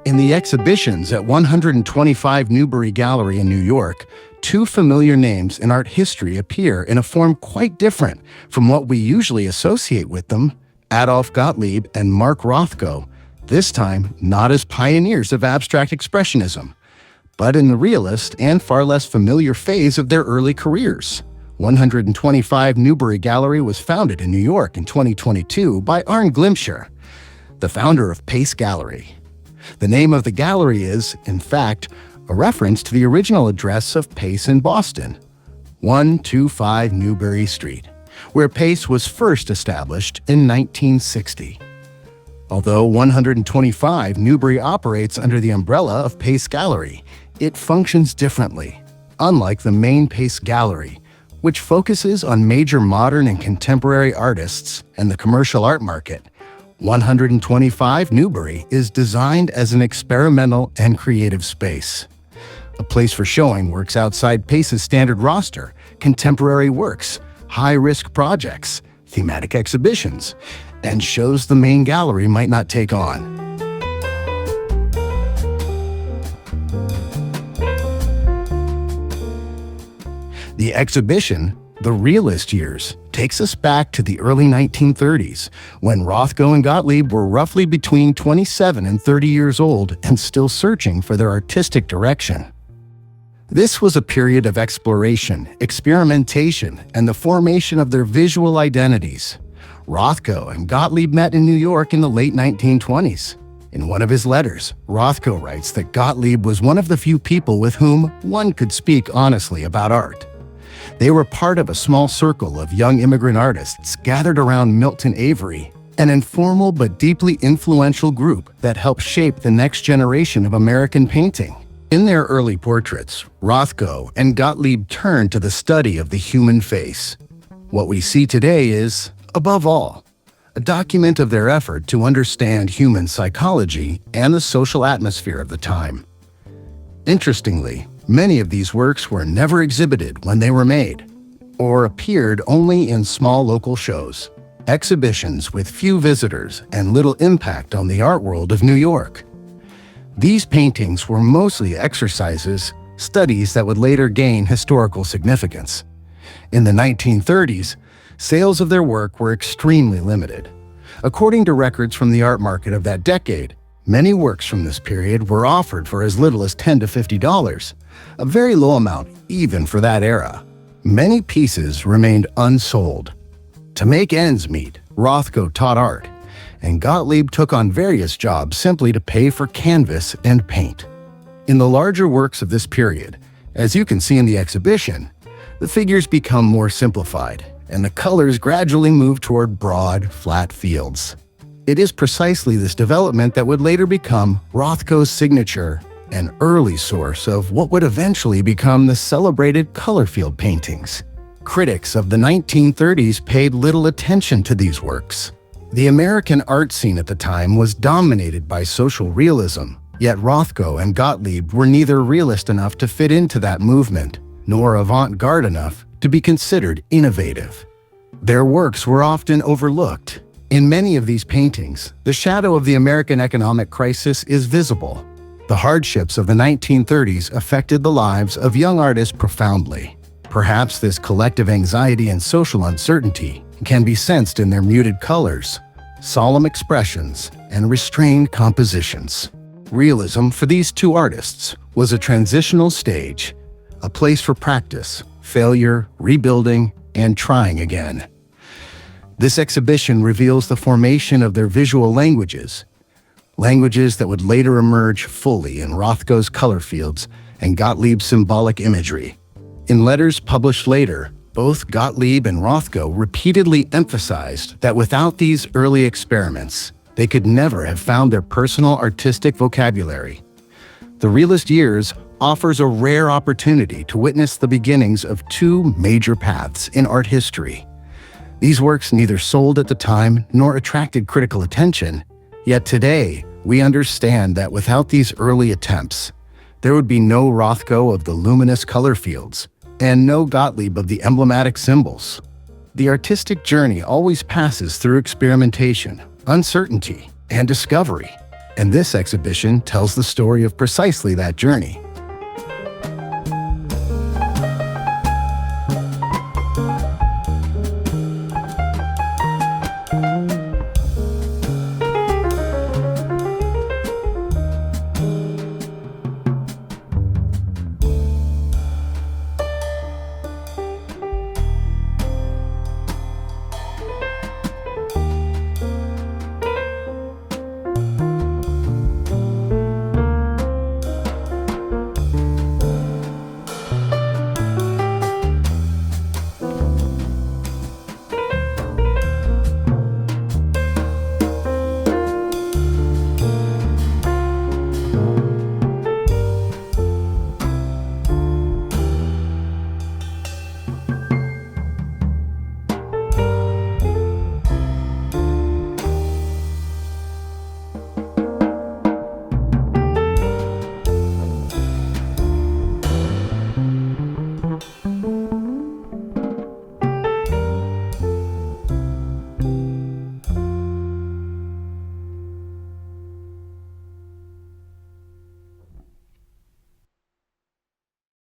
In the exhibitions at 125 Newbury Gallery in New York, two familiar names in art history appear in a form quite different from what we usually associate with them: Adolph Gottlieb and Mark Rothko, this time not as pioneers of abstract expressionism, but in the realist and far less familiar phase of their early careers. 125 Newbury Gallery was founded in New York in 2022 by Arne Glimcher, the founder of Pace Gallery. The name of the gallery is, in fact, a reference to the original address of Pace in Boston, 125 Newbury Street, where Pace was first established in 1960. Although 125 Newbury operates under the umbrella of Pace Gallery, it functions differently, unlike the main Pace Gallery, which focuses on major modern and contemporary artists and the commercial art market. 125 Newbury is designed as an experimental and creative space, a place for showing works outside Pace's standard roster, contemporary works, high-risk projects, thematic exhibitions, and shows the main gallery might not take on. The exhibition, The Realist Years, takes us back to the early 1930s, when Rothko and Gottlieb were roughly between 27 and 30 years old and still searching for their artistic direction. This was a period of exploration, experimentation, and the formation of their visual identities. Rothko and Gottlieb met in New York in the late 1920s. In one of his letters, Rothko writes that Gottlieb was one of the few people with whom one could speak honestly about art. They were part of a small circle of young immigrant artists gathered around Milton Avery, an informal but deeply influential group that helped shape the next generation of American painting. In their early portraits, Rothko and Gottlieb turned to the study of the human face. What we see today is, above all, a document of their effort to understand human psychology and the social atmosphere of the time. Interestingly, many of these works were never exhibited when they were made, or appeared only in small local shows, exhibitions with few visitors and little impact on the art world of New York. These paintings were mostly exercises, studies that would later gain historical significance. In the 1930s, sales of their work were extremely limited. According to records from the art market of that decade, many works from this period were offered for as little as $10 to $50, a very low amount even for that era. Many pieces remained unsold. To make ends meet, Rothko taught art, and Gottlieb took on various jobs simply to pay for canvas and paint. In the larger works of this period, as you can see in the exhibition, the figures become more simplified, and the colors gradually move toward broad, flat fields. It is precisely this development that would later become Rothko's signature, an early source of what would eventually become the celebrated color field paintings. Critics of the 1930s paid little attention to these works. The American art scene at the time was dominated by social realism, yet Rothko and Gottlieb were neither realist enough to fit into that movement, nor avant-garde enough to be considered innovative. Their works were often overlooked. In many of these paintings, the shadow of the American economic crisis is visible. The hardships of the 1930s affected the lives of young artists profoundly. Perhaps this collective anxiety and social uncertainty can be sensed in their muted colors, solemn expressions, and restrained compositions. Realism for these two artists was a transitional stage, a place for practice, failure, rebuilding, and trying again. This exhibition reveals the formation of their visual languages that would later emerge fully in Rothko's color fields and Gottlieb's symbolic imagery. In letters published later, both Gottlieb and Rothko repeatedly emphasized that without these early experiments, they could never have found their personal artistic vocabulary. The Realist Years offers a rare opportunity to witness the beginnings of two major paths in art history. These works neither sold at the time nor attracted critical attention, yet today we understand that without these early attempts, there would be no Rothko of the luminous color fields and no Gottlieb of the emblematic symbols. The artistic journey always passes through experimentation, uncertainty, and discovery. And this exhibition tells the story of precisely that journey.